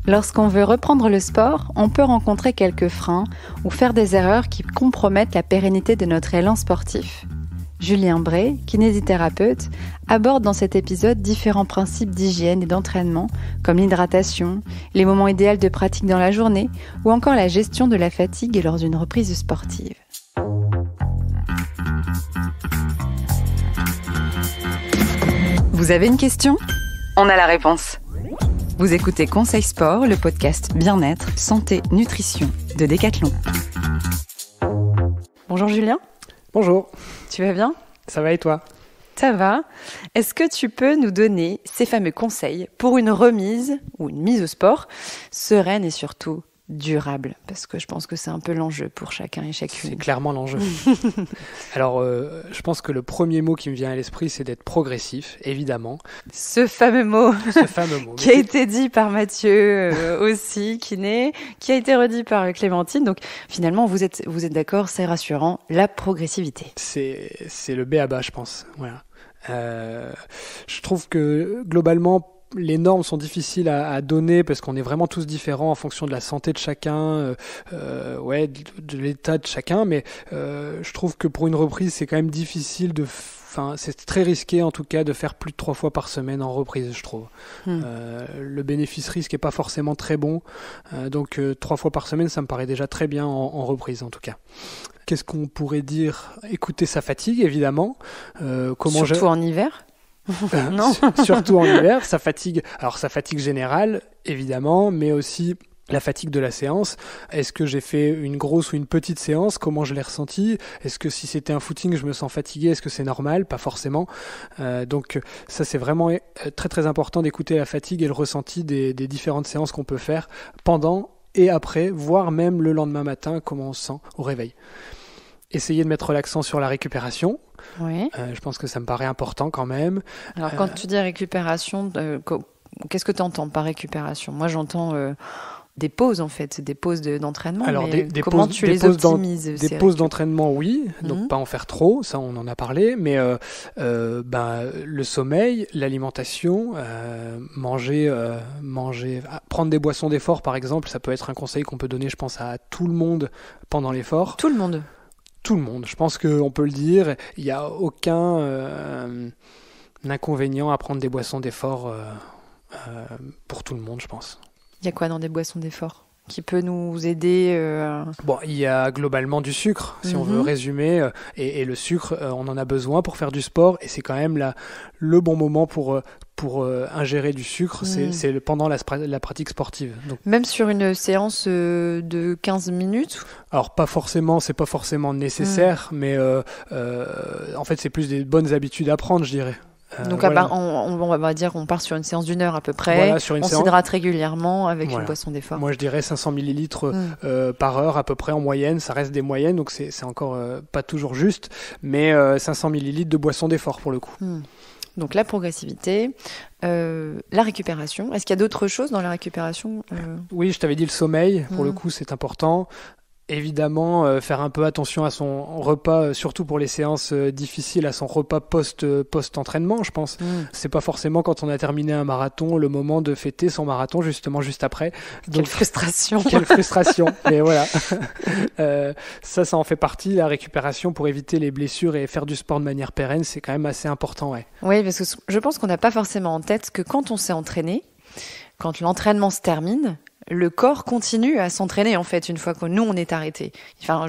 Lorsqu'on veut reprendre le sport, on peut rencontrer quelques freins ou faire des erreurs qui compromettent la pérennité de notre élan sportif. Julien Bray, kinésithérapeute, aborde dans cet épisode différents principes d'hygiène et d'entraînement, comme l'hydratation, les moments idéaux de pratique dans la journée ou encore la gestion de la fatigue lors d'une reprise sportive. Vous avez une question ? On a la réponse. Vous écoutez Conseil Sport, le podcast bien-être, santé, nutrition de Decathlon. Bonjour Julien. Bonjour. Tu vas bien ? Ça va et toi ? Ça va. Est-ce que tu peux nous donner ces fameux conseils pour une remise ou une mise au sport sereine et surtout durable ? Parce que je pense que c'est un peu l'enjeu pour chacun et chacune. C'est clairement l'enjeu. Alors, je pense que le premier mot qui me vient à l'esprit, c'est d'être progressif, évidemment. Ce fameux mot, qui a été dit par Mathieu aussi, qui a été redit par Clémentine. Donc, finalement, vous êtes d'accord, c'est rassurant, la progressivité. C'est le b.a.-ba, je pense. Voilà. Je trouve que, globalement, les normes sont difficiles à donner parce qu'on est vraiment tous différents en fonction de la santé de chacun, de l'état de chacun. Mais je trouve que pour une reprise, c'est quand même difficile c'est très risqué en tout cas de faire plus de 3 fois par semaine en reprise, je trouve. Le bénéfice-risque est pas forcément très bon. Donc 3 fois par semaine, ça me paraît déjà très bien en reprise en tout cas. Qu'est-ce qu'on pourrait dire ? Écouter sa fatigue, évidemment. Surtout en hiver ? Non. Surtout en hiver, sa fatigue générale, évidemment, mais aussi la fatigue de la séance. Est-ce que j'ai fait une grosse ou une petite séance ? Comment je l'ai ressenti ? Est-ce que si c'était un footing, je me sens fatigué ? Est-ce que c'est normal ? Pas forcément. Donc ça, c'est vraiment très très important d'écouter la fatigue et le ressenti des différentes séances qu'on peut faire pendant et après, voire même le lendemain matin, comment on se sent au réveil. Essayer de mettre l'accent sur la récupération. Oui. Je pense que ça me paraît important quand même. Alors quand tu dis récupération, qu'est-ce que tu entends par récupération ? Moi j'entends des pauses en fait, des pauses d'entraînement. Alors mais comment tu les optimises ? Des pauses d'entraînement, oui, donc pas en faire trop, ça on en a parlé, mais le sommeil, l'alimentation, prendre des boissons d'effort par exemple, ça peut être un conseil qu'on peut donner je pense à tout le monde pendant l'effort. Tout le monde ? Tout le monde, je pense qu'on peut le dire, il n'y a aucun inconvénient à prendre des boissons d'effort pour tout le monde, je pense. Il y a quoi dans des boissons d'effort qui peut nous aider Bon, il y a globalement du sucre, si on veut résumer, et le sucre, on en a besoin pour faire du sport, et c'est quand même le bon moment pour ingérer du sucre, c'est pendant la pratique sportive. Donc, même sur une séance de 15 minutes ? Alors c'est pas forcément nécessaire, mais en fait c'est plus des bonnes habitudes à prendre, je dirais. Donc voilà. on va dire qu'on part sur une séance d'1 heure à peu près, on s'hydrate régulièrement avec une boisson d'effort. Moi je dirais 500 millilitres par heure à peu près en moyenne, ça reste des moyennes, donc c'est encore pas toujours juste, mais 500 millilitres de boisson d'effort pour le coup. Donc la progressivité, la récupération. Est-ce qu'il y a d'autres choses dans la récupération ? Oui, je t'avais dit le sommeil, pour le coup c'est important. Évidemment, faire un peu attention à son repas, surtout pour les séances difficiles, à son repas post-entraînement, je pense. C'est pas forcément quand on a terminé un marathon, le moment de fêter son marathon, justement, juste après. Donc, quelle frustration. Quelle frustration, mais voilà. Ça en fait partie, la récupération pour éviter les blessures et faire du sport de manière pérenne, c'est quand même assez important, ouais. Oui, parce que je pense qu'on n'a pas forcément en tête que quand on s'est entraîné, quand l'entraînement se termine, le corps continue à s'entraîner en fait une fois que nous on est arrêté. Enfin,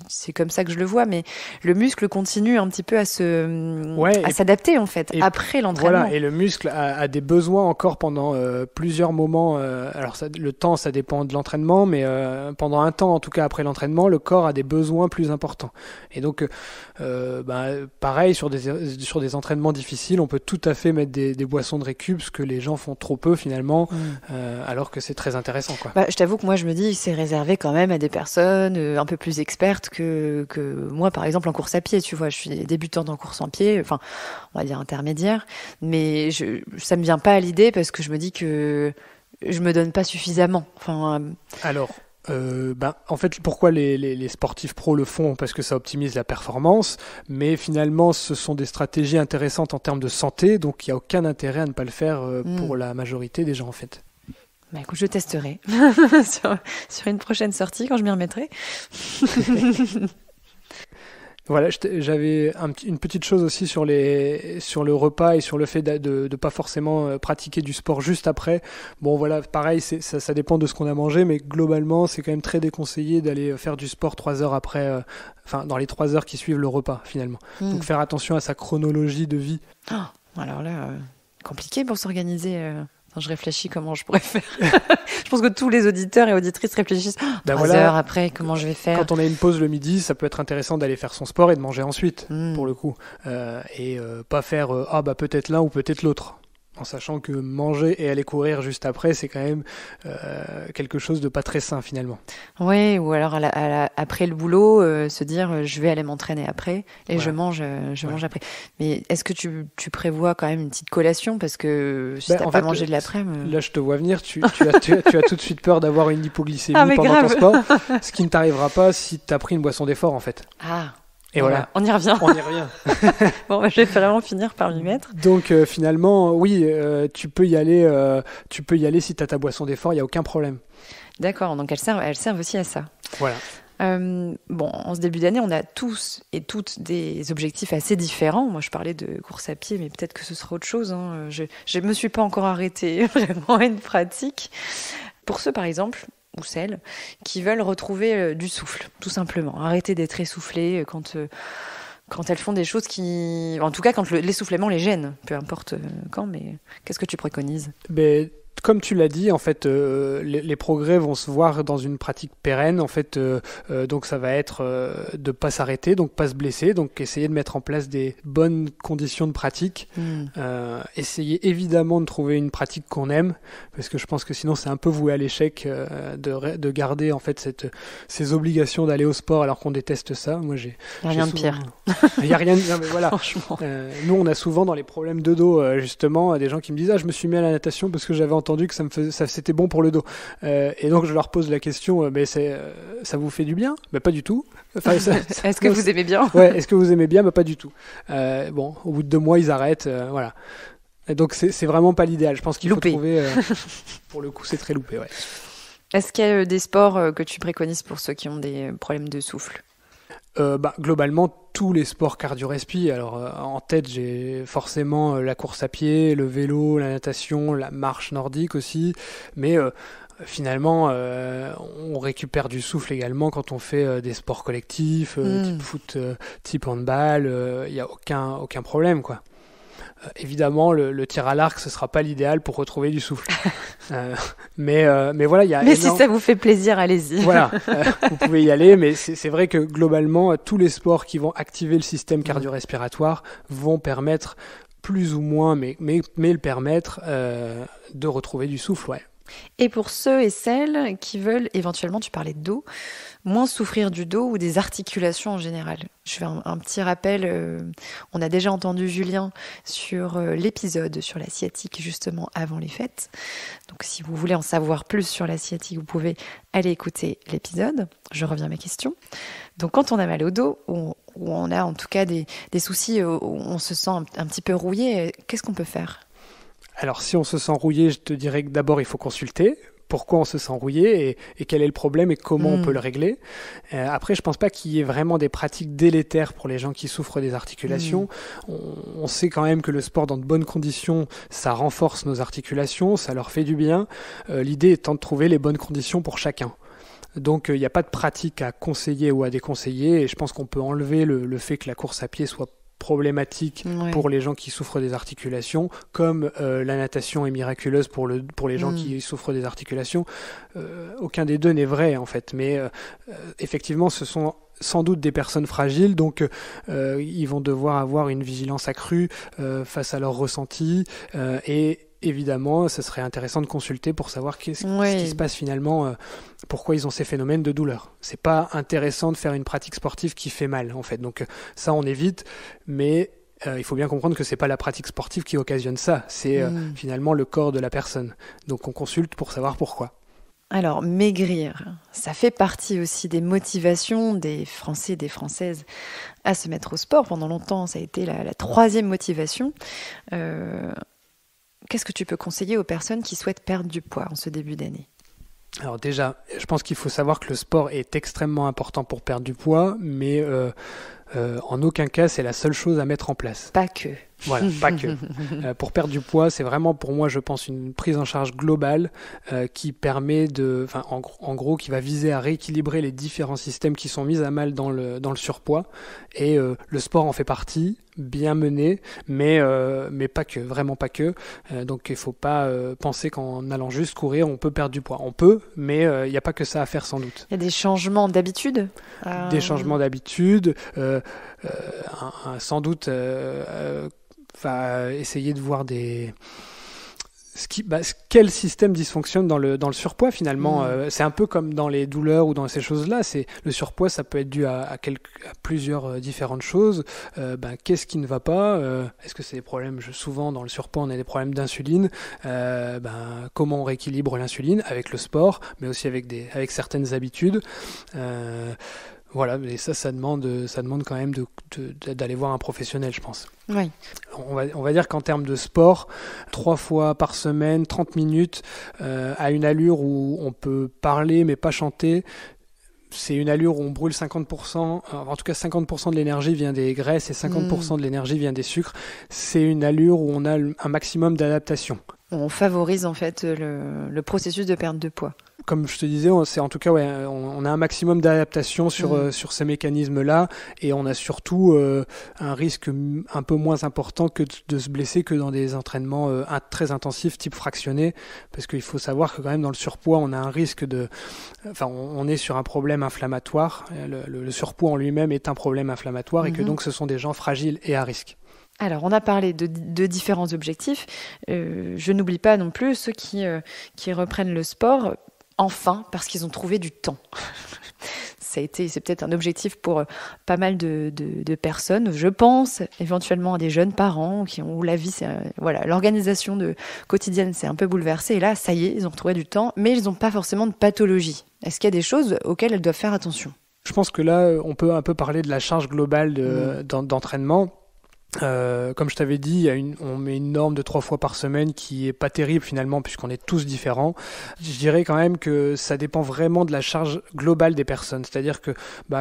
c'est comme ça que je le vois, mais le muscle continue un petit peu à s'adapter en fait après l'entraînement. Voilà, et le muscle a des besoins encore pendant plusieurs moments. Alors le temps, ça dépend de l'entraînement, mais pendant un temps, en tout cas après l'entraînement, le corps a des besoins plus importants. Et donc, pareil sur des entraînements difficiles, on peut tout à fait mettre des boissons de récup, ce que les gens font trop peu finalement, alors que c'est très intéressant. Je t'avoue que moi je me dis c'est réservé quand même à des personnes un peu plus expertes que moi par exemple en course à pied, tu vois, je suis débutante en course en pied, enfin on va dire intermédiaire, mais ça me vient pas à l'idée parce que je me dis que je me donne pas suffisamment. Alors en fait, pourquoi les sportifs pros le font ? Parce que ça optimise la performance, mais finalement, ce sont des stratégies intéressantes en termes de santé, donc il n'y a aucun intérêt à ne pas le faire pour la majorité des gens, en fait. Bah, écoute, je testerai sur une prochaine sortie quand je m'y remettrai. Voilà, j'avais une petite chose aussi sur le repas et sur le fait de pas forcément pratiquer du sport juste après. Bon voilà, pareil, ça dépend de ce qu'on a mangé, mais globalement, c'est quand même très déconseillé d'aller faire du sport 3 heures après, dans les 3 heures qui suivent le repas finalement. Donc faire attention à sa chronologie de vie. Oh, alors là, compliqué pour s'organiser. Je réfléchis comment je pourrais faire. Je pense que tous les auditeurs et auditrices réfléchissent 3 heures après, comment je vais faire. Quand on a une pause le midi, ça peut être intéressant d'aller faire son sport et de manger ensuite, pour le coup. Et pas faire peut-être l'un ou peut-être l'autre. En sachant que manger et aller courir juste après, c'est quand même quelque chose de pas très sain finalement. Oui, ou alors après le boulot, se dire je vais aller m'entraîner après et je mange après. Mais est-ce que tu prévois quand même une petite collation parce que si t'as pas mangé de l'après-midi... Là, je te vois venir, tu as tout de suite peur d'avoir une hypoglycémie pendant ton sport, ce qui ne t'arrivera pas si tu as pris une boisson d'effort en fait. Ah. Et voilà. On y revient. Bon, je vais vraiment finir par m'y mettre. Donc finalement, oui, tu peux y aller si tu as ta boisson d'effort, il n'y a aucun problème. D'accord, donc elles servent aussi à ça. Voilà. En ce début d'année, on a tous et toutes des objectifs assez différents. Moi, je parlais de course à pied, mais peut-être que ce sera autre chose. Hein. Je me suis pas encore arrêtée vraiment à une pratique. Pour ceux, par exemple, ou celles qui veulent retrouver du souffle, tout simplement. Arrêter d'être essoufflées quand elles font des choses qui... En tout cas, quand l'essoufflement les gêne, peu importe quand, mais qu'est-ce que tu préconises ? Comme tu l'as dit, en fait, les progrès vont se voir dans une pratique pérenne. En fait, donc ça va être de pas s'arrêter, donc pas se blesser, donc essayer de mettre en place des bonnes conditions de pratique. Essayer évidemment de trouver une pratique qu'on aime, parce que je pense que sinon c'est un peu voué à l'échec de garder en fait ces obligations d'aller au sport alors qu'on déteste ça. Moi, j'ai rien de pire. Il y a rien. Non, mais voilà. Franchement. Nous, on a souvent dans les problèmes de dos justement des gens qui me disent je me suis mis à la natation parce que j'avais entendu que c'était bon pour le dos. Et donc je leur pose la question, ça vous fait du bien ? Pas du tout. Est-ce que vous aimez bien ? Ouais, est-ce que vous aimez bien ? Pas du tout. Au bout de 2 mois, ils arrêtent. Voilà. Et donc c'est vraiment pas l'idéal. Je pense qu'il faut trouver... pour le coup, c'est très loupé. Ouais. Est-ce qu'il y a des sports que tu préconises pour ceux qui ont des problèmes de souffle ? Globalement, tous les sports cardio-respi. Alors, en tête, j'ai forcément la course à pied, le vélo, la natation, la marche nordique aussi. Mais finalement, on récupère du souffle également quand on fait des sports collectifs, type foot, type handball. Il n'y a aucun problème, quoi. Évidemment, le tir à l'arc, ce sera pas l'idéal pour retrouver du souffle. Mais voilà, il y a. Mais si ça vous fait plaisir, allez-y. Voilà, vous pouvez y aller, mais c'est vrai que globalement, tous les sports qui vont activer le système cardio-respiratoire vont permettre plus ou moins, mais le permettre de retrouver du souffle, ouais. Et pour ceux et celles qui veulent, éventuellement, tu parlais de dos, moins souffrir du dos ou des articulations en général. Je fais un petit rappel, on a déjà entendu Julien sur l'épisode sur la sciatique justement avant les fêtes. Donc si vous voulez en savoir plus sur la sciatique, vous pouvez aller écouter l'épisode. Je reviens à ma question. Donc quand on a mal au dos, ou on a en tout cas des soucis, où on se sent un petit peu rouillé, qu'est-ce qu'on peut faire ? Alors si on se sent rouillé, je te dirais que d'abord il faut consulter. Pourquoi on se sent rouillé et quel est le problème et comment on peut le régler. Après, je pense pas qu'il y ait vraiment des pratiques délétères pour les gens qui souffrent des articulations. On sait quand même que le sport dans de bonnes conditions, ça renforce nos articulations, ça leur fait du bien. L'idée étant de trouver les bonnes conditions pour chacun. Donc il n'y a pas de pratique à conseiller ou à déconseiller et je pense qu'on peut enlever le fait que la course à pied soit problématique pour les gens qui souffrent des articulations, comme la natation est miraculeuse pour les gens qui souffrent des articulations. Aucun des deux n'est vrai en fait, mais effectivement ce sont sans doute des personnes fragiles, donc ils vont devoir avoir une vigilance accrue face à leurs ressentis et évidemment, ça serait intéressant de consulter pour savoir ce qui se passe finalement, pourquoi ils ont ces phénomènes de douleur. C'est pas intéressant de faire une pratique sportive qui fait mal, en fait. Donc ça, on évite, mais il faut bien comprendre que c'est pas la pratique sportive qui occasionne ça. C'est finalement le corps de la personne. Donc on consulte pour savoir pourquoi. Alors, maigrir, ça fait partie aussi des motivations des Français et des Françaises à se mettre au sport. Pendant longtemps, ça a été la troisième motivation. qu'est-ce que tu peux conseiller aux personnes qui souhaitent perdre du poids en ce début d'année ? Alors déjà, je pense qu'il faut savoir que le sport est extrêmement important pour perdre du poids, mais en aucun cas c'est la seule chose à mettre en place. Pas que. Voilà, pas que. Pour perdre du poids, c'est vraiment pour moi, je pense, une prise en charge globale qui permet en gros, qui va viser à rééquilibrer les différents systèmes qui sont mis à mal dans le surpoids. Et le sport en fait partie, bien mené, mais pas que, vraiment pas que. Donc il faut pas penser qu'en allant juste courir, on peut perdre du poids. On peut, mais il n'y a pas que ça à faire sans doute. Il y a des changements d'habitude. Des changements d'habitude, sans doute. Va essayer de voir quel système dysfonctionne dans le surpoids finalement. C'est un peu comme dans les douleurs ou dans ces choses-là. Le surpoids, ça peut être dû à plusieurs différentes choses. Qu'est-ce qui ne va pas ? Est-ce que c'est des problèmes ? Souvent dans le surpoids, on a des problèmes d'insuline. Comment on rééquilibre l'insuline avec le sport, mais aussi avec certaines habitudes. Voilà, et ça demande quand même d'aller voir un professionnel, je pense. Oui. On va dire qu'en termes de sport, 3 fois par semaine, 30 minutes, à une allure où on peut parler mais pas chanter, c'est une allure où on brûle 50%, en tout cas 50% de l'énergie vient des graisses et 50% de l'énergie vient des sucres. C'est une allure où on a un maximum d'adaptation. On favorise en fait le processus de perte de poids. Comme je te disais, c'est en tout cas, on a un maximum d'adaptation sur ces mécanismes-là, et on a surtout un risque un peu moins important que de se blesser que dans des entraînements très intensifs, type fractionné, parce qu'il faut savoir que quand même dans le surpoids, on a un risque on est sur un problème inflammatoire. Le surpoids en lui-même est un problème inflammatoire, et que donc ce sont des gens fragiles et à risque. Alors, on a parlé de différents objectifs. Je n'oublie pas non plus ceux qui reprennent le sport, enfin, parce qu'ils ont trouvé du temps. C'est peut-être un objectif pour pas mal de personnes. Je pense éventuellement à des jeunes parents où la vie, l'organisation quotidienne s'est un peu bouleversée. Et là, ça y est, ils ont retrouvé du temps, mais ils n'ont pas forcément de pathologie. Est-ce qu'il y a des choses auxquelles elles doivent faire attention ? Je pense que là, on peut un peu parler de la charge globale d'entraînement. Comme je t'avais dit, on met une norme de 3 fois par semaine qui est pas terrible finalement, puisqu'on est tous différents. Je dirais quand même que ça dépend vraiment de la charge globale des personnes. C'est-à-dire que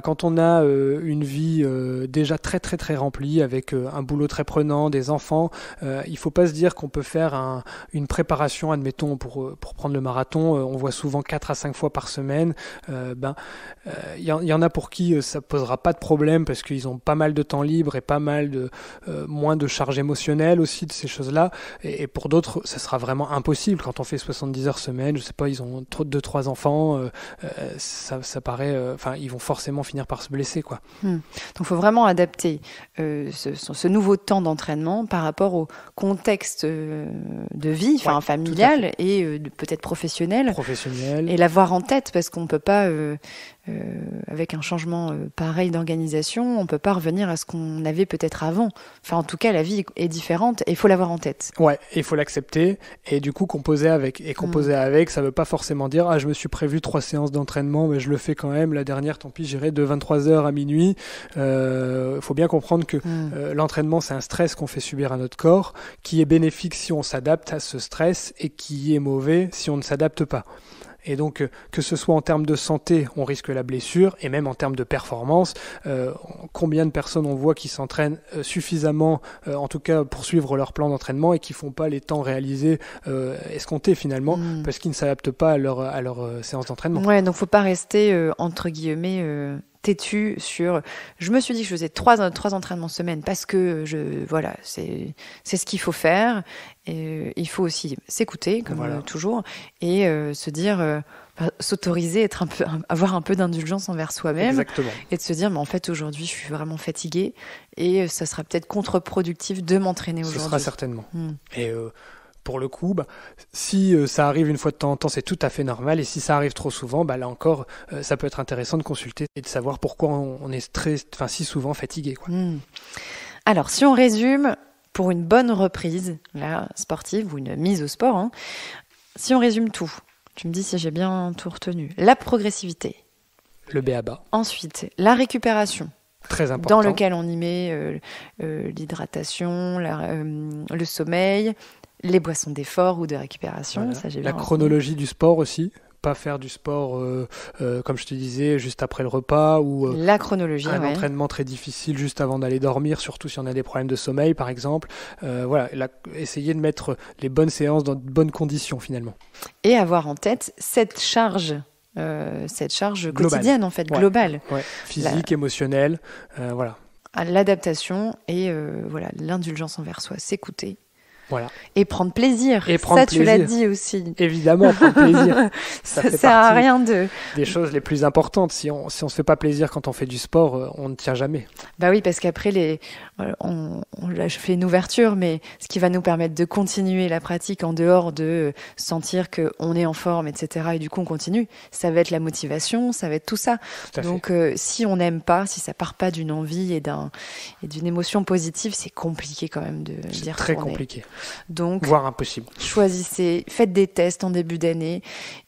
quand on a une vie déjà très très très remplie, avec un boulot très prenant, des enfants, il faut pas se dire qu'on peut faire une préparation, admettons pour prendre le marathon, on voit souvent 4 à 5 fois par semaine. Y en a pour qui ça posera pas de problème, parce qu'ils ont pas mal de temps libre et pas mal moins de charge émotionnelle aussi de ces choses-là, et pour d'autres ça sera vraiment impossible. Quand on fait 70 heures semaine, je sais pas, ils ont 2-3 enfants, ça paraît, ils vont forcément finir par se blesser, quoi. Donc il faut vraiment adapter ce nouveau temps d'entraînement par rapport au contexte de vie, familial et peut-être professionnel, et l'avoir en tête, parce qu'on peut pas avec un changement pareil d'organisation, on peut pas revenir à ce qu'on avait peut-être avant. Enfin, en tout cas, la vie est différente et il faut l'avoir en tête. Ouais, il faut l'accepter, et du coup composer avec. Et composer avec, ça veut pas forcément dire je me suis prévu 3 séances d'entraînement, mais je le fais quand même. La dernière, tant pis, j'irai de 23h à minuit. Faut bien comprendre que l'entraînement, c'est un stress qu'on fait subir à notre corps, qui est bénéfique si on s'adapte à ce stress, et qui est mauvais si on ne s'adapte pas. Et donc, que ce soit en termes de santé, on risque la blessure, et même en termes de performance, combien de personnes on voit qui s'entraînent suffisamment, en tout cas pour suivre leur plan d'entraînement, et qui font pas les temps réalisés, escomptés finalement, parce qu'ils ne s'adaptent pas à leur séance d'entraînement. Ouais, donc faut pas rester entre guillemets têtu sur. Je me suis dit que je faisais 3 entraînements semaine parce que c'est ce qu'il faut faire. Et il faut aussi s'écouter, comme toujours, et se dire, s'autoriser, avoir un peu d'indulgence envers soi-même. Exactement. Et de se dire, mais en fait aujourd'hui je suis vraiment fatiguée, et ça sera peut-être contre-productif de m'entraîner aujourd'hui. Ce sera certainement. Et pour le coup, si ça arrive une fois de temps en temps, c'est tout à fait normal. Et si ça arrive trop souvent, là encore, ça peut être intéressant de consulter et de savoir pourquoi on est si souvent fatigué, quoi. Alors, si on résume, pour une bonne reprise sportive ou une mise au sport, si on résume tout, tu me dis si j'ai bien tout retenu. La progressivité. Le b.a.-ba. Ensuite, la récupération. Très important. Dans lequel on y met l'hydratation, le sommeil, les boissons d'effort ou de récupération. Voilà. Ça, j'ai La bien chronologie du sport aussi. Pas faire du sport, comme je te disais, juste après le repas ou la chronologie, un entraînement très difficile juste avant d'aller dormir, surtout si on a des problèmes de sommeil, par exemple. Voilà, essayer de mettre les bonnes séances dans de bonnes conditions, finalement. Et avoir en tête cette charge quotidienne, en fait, globale. Ouais. Physique, émotionnelle, voilà. L'adaptation et voilà, l'indulgence envers soi, s'écouter. Voilà. Et prendre plaisir. Tu l'as dit aussi. Évidemment, prendre plaisir. Ça sert à rien des choses les plus importantes. Si on se fait pas plaisir quand on fait du sport, on ne tient jamais. Bah oui, parce qu'après, là, je fais une ouverture, mais ce qui va nous permettre de continuer la pratique en dehors de sentir qu'on est en forme, etc., et du coup on continue, ça va être la motivation, ça va être tout ça. Donc si on n'aime pas, si ça part pas d'une envie et d'une émotion positive, c'est compliqué quand même d'y retourner. C'est très compliqué. Donc, voire impossible. Choisissez, faites des tests en début d'année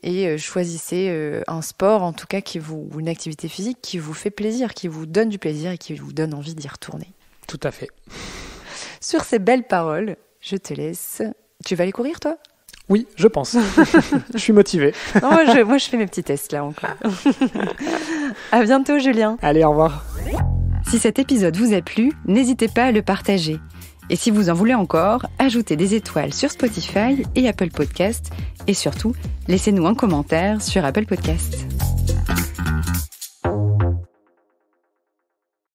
et choisissez un sport, en tout cas, ou une activité physique qui vous fait plaisir, qui vous donne du plaisir et qui vous donne envie d'y retourner. Tout à fait. Sur ces belles paroles, je te laisse. Tu vas aller courir, toi ? Oui, je pense. Je suis motivé. Non, moi, je fais mes petits tests là encore. À bientôt, Julien. Allez, au revoir. Si cet épisode vous a plu, n'hésitez pas à le partager. Et si vous en voulez encore, ajoutez des étoiles sur Spotify et Apple Podcasts. Et surtout, laissez-nous un commentaire sur Apple Podcasts.